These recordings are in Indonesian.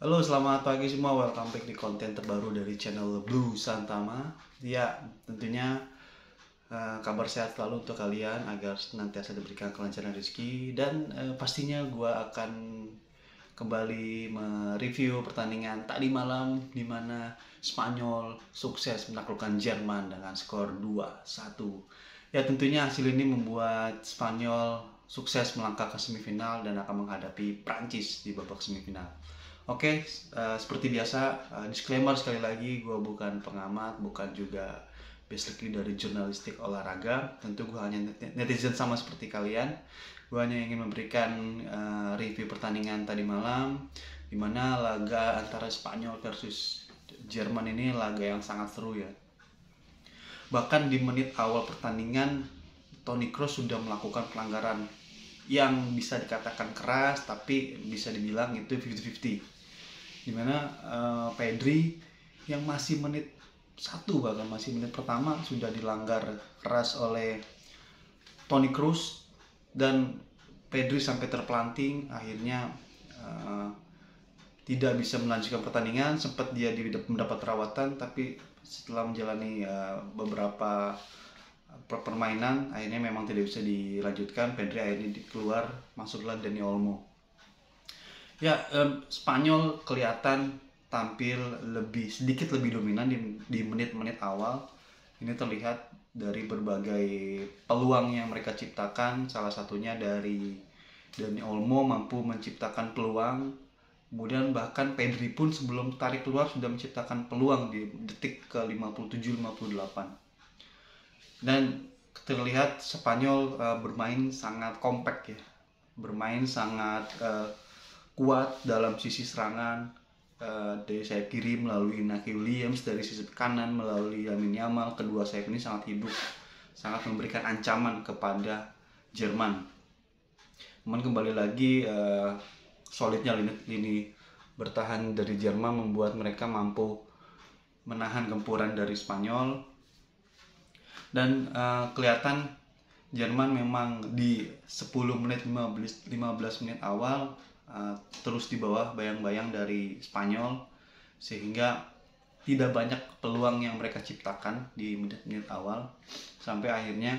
Halo, selamat pagi semua. Welcome back di konten terbaru dari channel Blue Santama. Ya, tentunya kabar sehat selalu untuk kalian agar senantiasa diberikan kelancaran rezeki dan pastinya gue akan kembali mereview pertandingan tadi malam di mana Spanyol sukses menaklukkan Jerman dengan skor 2-1. Ya, tentunya hasil ini membuat Spanyol sukses melangkah ke semifinal dan akan menghadapi Prancis di babak semifinal. Oke, seperti biasa, disclaimer sekali lagi, gue bukan pengamat, bukan juga basically dari jurnalistik olahraga. Tentu gue hanya netizen sama seperti kalian. Gue hanya ingin memberikan review pertandingan tadi malam, di mana laga antara Spanyol versus Jerman ini laga yang sangat seru ya. Bahkan di menit awal pertandingan, Toni Kroos sudah melakukan pelanggaran yang bisa dikatakan keras, tapi bisa dibilang itu 50-50. Dimana Pedri yang masih menit 1, bahkan masih menit pertama sudah dilanggar keras oleh Toni Kroos dan Pedri sampai terpelanting, akhirnya tidak bisa melanjutkan pertandingan. Sempat dia mendapat perawatan, tapi setelah menjalani beberapa permainan akhirnya memang tidak bisa dilanjutkan. Pedri akhirnya keluar, masuklah Dani Olmo. Ya, Spanyol kelihatan tampil sedikit lebih dominan di menit-menit awal. Ini terlihat dari berbagai peluang yang mereka ciptakan, salah satunya dari Dani Olmo mampu menciptakan peluang. Kemudian bahkan Pedri pun sebelum tarik keluar sudah menciptakan peluang di detik ke 57-58. Dan terlihat Spanyol bermain sangat kompak ya. Bermain sangat kuat dalam sisi serangan, dari sayap kiri melalui Inaki Williams, dari sisi kanan melalui Lamine Yamal. Kedua sayap ini sangat hidup, sangat memberikan ancaman kepada Jerman. Namun kembali lagi solidnya lini bertahan dari Jerman membuat mereka mampu menahan gempuran dari Spanyol. Dan kelihatan Jerman memang di 10 menit 15 menit awal terus di bawah bayang-bayang dari Spanyol, sehingga tidak banyak peluang yang mereka ciptakan di menit-menit awal, sampai akhirnya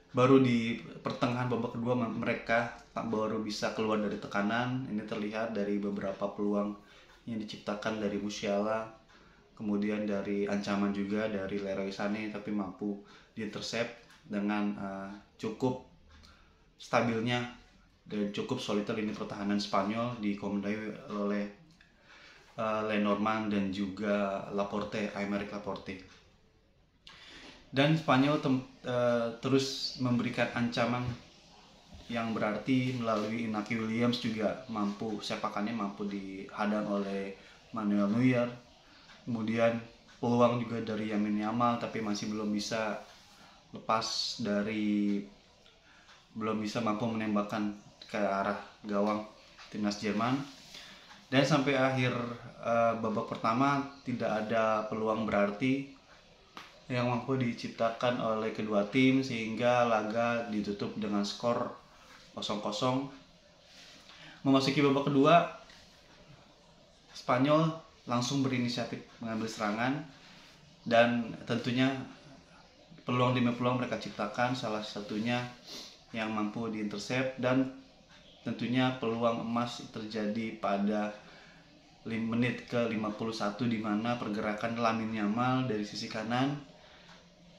baru di pertengahan babak kedua mereka baru bisa keluar dari tekanan. Ini terlihat dari beberapa peluang yang diciptakan dari Musiala, kemudian dari ancaman juga dari Leroy Sané, tapi mampu diintercept dengan cukup stabilnya dan cukup solidnya lini pertahanan Spanyol dikomandoi oleh Lenormand dan juga Aymeric Laporte. Dan Spanyol terus memberikan ancaman yang berarti melalui Inaki Williams, juga sepakannya mampu dihadang oleh Manuel Neuer. Kemudian peluang juga dari Lamine Yamal, tapi masih belum bisa mampu menembakkan ke arah gawang timnas Jerman. Dan sampai akhir babak pertama tidak ada peluang berarti yang mampu diciptakan oleh kedua tim, sehingga laga ditutup dengan skor 0-0. Memasuki babak kedua, Spanyol langsung berinisiatif mengambil serangan, dan tentunya peluang demi peluang mereka ciptakan, salah satunya yang mampu diintercept. Dan tentunya peluang emas terjadi pada menit ke 51, di mana pergerakan Lamine Yamal dari sisi kanan,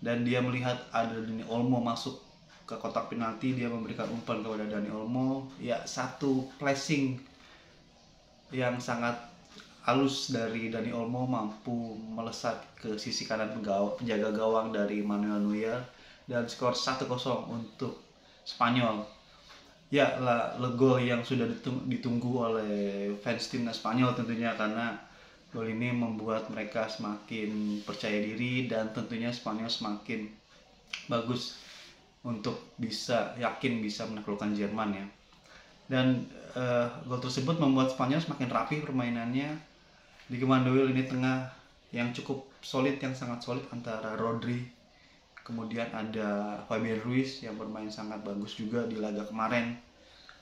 dan dia melihat ada Dani Olmo masuk ke kotak penalti. Dia memberikan umpan kepada Dani Olmo. Ya, satu flashing yang sangat halus dari Dani Olmo mampu melesat ke sisi kanan penjaga gawang dari Manuel Neuer, dan skor 1-0 untuk Spanyol. Ya, gol yang sudah ditunggu oleh fans timnas Spanyol tentunya, karena gol ini membuat mereka semakin percaya diri, dan tentunya Spanyol semakin bagus untuk yakin bisa menaklukkan Jerman ya. Dan gol tersebut membuat Spanyol semakin rapi permainannya, dikemandoi lini tengah yang cukup solid, yang sangat solid antara Rodri, kemudian ada Fabian Ruiz yang bermain sangat bagus juga di laga kemarin,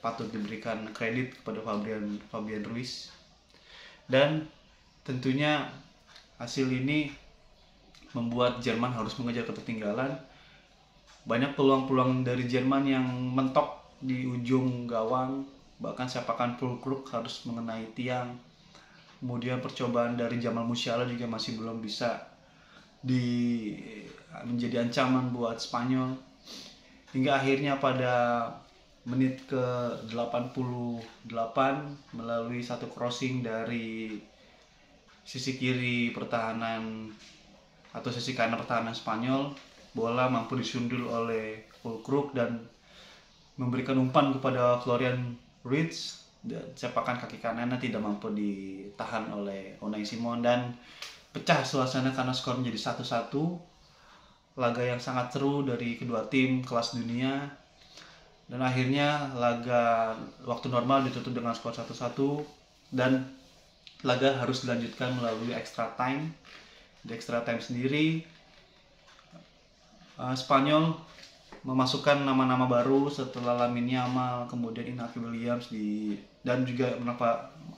patut diberikan kredit kepada Fabian Ruiz. Dan tentunya hasil ini membuat Jerman harus mengejar ketertinggalan. Banyak peluang-peluang dari Jerman yang mentok di ujung gawang, bahkan sepakan Füllkrug harus mengenai tiang. Kemudian percobaan dari Jamal Musiala juga masih belum bisa menjadi ancaman buat Spanyol. Hingga akhirnya pada menit ke 88 melalui satu crossing dari sisi kiri pertahanan atau sisi kanan pertahanan Spanyol, bola mampu disundul oleh Füllkrug dan memberikan umpan kepada Florian Wirtz, dan sepakan kaki kanannya tidak mampu ditahan oleh Unai Simon dan pecah suasana karena skor menjadi 1-1. Laga yang sangat seru dari kedua tim kelas dunia, dan akhirnya laga waktu normal ditutup dengan skor 1-1 dan laga harus dilanjutkan melalui extra time. Di extra time sendiri Spanyol memasukkan nama-nama baru setelah Lamine Yamal, kemudian Iñaki Williams dan juga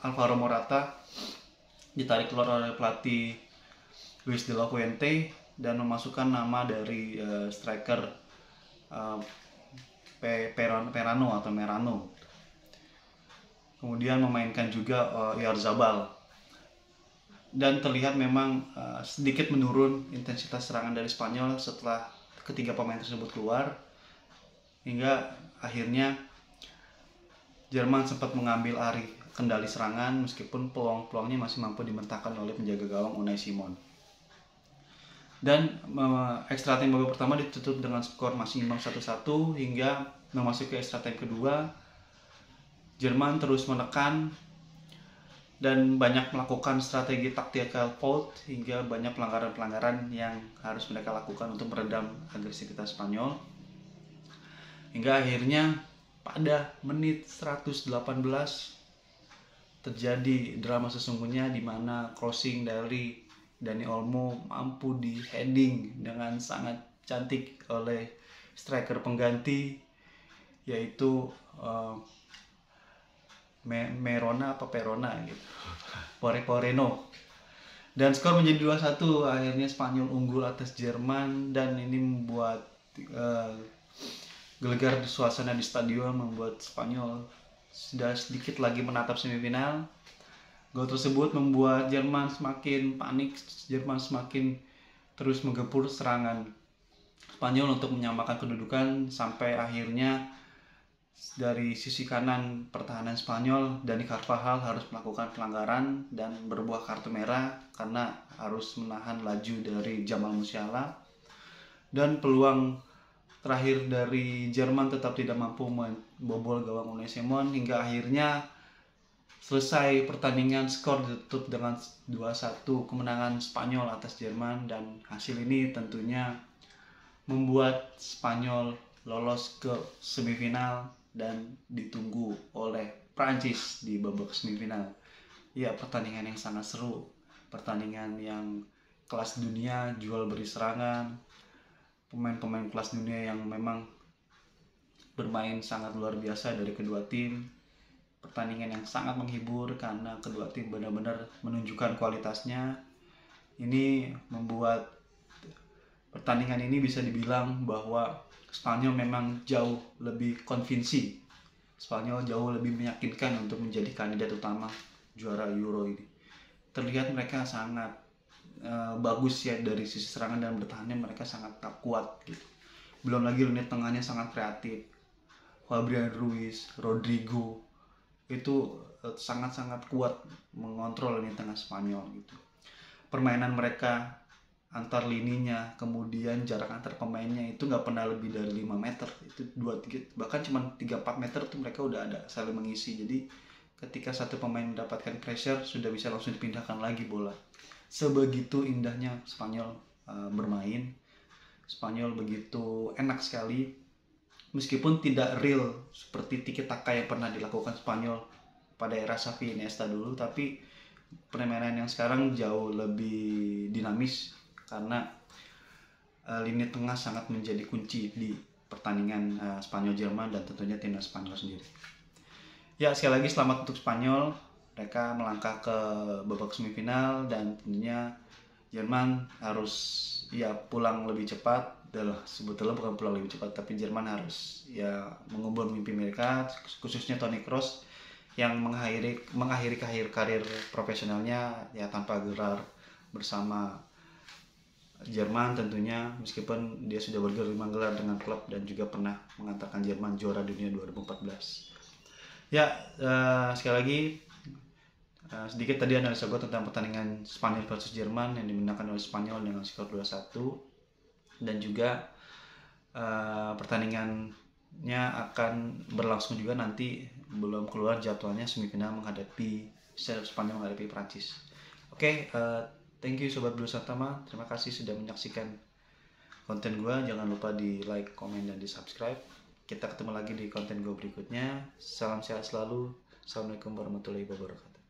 Alvaro Morata ditarik keluar oleh pelatih Luis de la Fuente dan memasukkan nama dari striker Merano. Kemudian memainkan juga Oyarzabal. Dan terlihat memang sedikit menurun intensitas serangan dari Spanyol setelah ketiga pemain tersebut keluar, hingga akhirnya Jerman sempat mengambil alih kendali serangan meskipun peluang-peluangnya masih mampu dimentahkan oleh penjaga gawang Unai Simon. Dan extra time babak pertama ditutup dengan skor masih imbang 1-1 hingga memasuki extra time kedua. Jerman terus menekan dan banyak melakukan strategi tactical fault hingga banyak pelanggaran-pelanggaran yang harus mereka lakukan untuk meredam agresivitas Spanyol. Hingga akhirnya pada menit 118 terjadi drama sesungguhnya di mana crossing dari Dani Olmo mampu di heading dengan sangat cantik oleh striker pengganti, yaitu Merona gitu. Poreno. Dan skor menjadi 2-1. Akhirnya Spanyol unggul atas Jerman dan ini membuat gelegar suasana di stadion, membuat Spanyol sudah sedikit lagi menatap semifinal. Gol tersebut membuat Jerman semakin panik, Jerman semakin terus menggempur serangan Spanyol untuk menyamakan kedudukan sampai akhirnya dari sisi kanan pertahanan Spanyol, Dani Carvajal harus melakukan pelanggaran dan berbuah kartu merah karena harus menahan laju dari Jamal Musiala. Dan peluang terakhir dari Jerman tetap tidak mampu membobol gawang Unai Simon hingga akhirnya selesai pertandingan, skor ditutup dengan 2-1 kemenangan Spanyol atas Jerman. Dan hasil ini tentunya membuat Spanyol lolos ke semifinal dan ditunggu oleh Prancis di babak semifinal. Ya, pertandingan yang sangat seru, pertandingan yang kelas dunia, jual beri serangan, pemain-pemain kelas dunia yang memang bermain sangat luar biasa dari kedua tim. Pertandingan yang sangat menghibur karena kedua tim benar-benar menunjukkan kualitasnya. Ini membuat pertandingan ini bisa dibilang bahwa Spanyol memang jauh lebih konvinsi. Spanyol jauh lebih meyakinkan untuk menjadi kandidat utama juara Euro ini. Terlihat mereka sangat bagus ya dari sisi serangan dan bertahannya, mereka sangat kuat gitu. Belum lagi lini tengahnya sangat kreatif. Fabian Ruiz, Rodrigo itu sangat-sangat kuat mengontrol lini tengah Spanyol gitu. Permainan mereka antar lininya, kemudian jarak antar pemainnya itu nggak pernah lebih dari 5 meter, itu 2-3, bahkan cuma 3-4 meter tuh mereka udah ada saling mengisi. Jadi ketika satu pemain mendapatkan pressure sudah bisa langsung dipindahkan lagi bola. Sebegitu indahnya Spanyol bermain. Spanyol begitu enak sekali, meskipun tidak real seperti tiki taka yang pernah dilakukan Spanyol pada era Xavi Iniesta dulu, tapi permainan yang sekarang jauh lebih dinamis karena lini tengah sangat menjadi kunci di pertandingan Spanyol-Jerman dan tentunya timnas Spanyol sendiri. Ya, sekali lagi selamat untuk Spanyol. Mereka melangkah ke babak semifinal dan tentunya Jerman harus ya pulang lebih cepat. Sebetulnya bukan pulang lebih cepat, tapi Jerman harus ya mengubur mimpi mereka, khususnya Toni Kroos yang mengakhiri karir profesionalnya ya tanpa gelar bersama Jerman tentunya, meskipun dia sudah bergelar 5 gelar dengan klub dan juga pernah mengantarkan Jerman juara dunia 2014. Ya, sekali lagi sedikit tadi analisa gue tentang pertandingan Spanyol versus Jerman yang dimenangkan oleh Spanyol dengan skor 2-1, dan juga pertandingannya akan berlangsung juga nanti, belum keluar jadwalnya, semifinal menghadapi Spanyol menghadapi Prancis. Oke, thank you Sobat Blues Satama, terima kasih sudah menyaksikan konten gue. Jangan lupa di like, komen, dan di subscribe. Kita ketemu lagi di konten gue berikutnya. Salam sehat selalu. Assalamualaikum warahmatullahi wabarakatuh.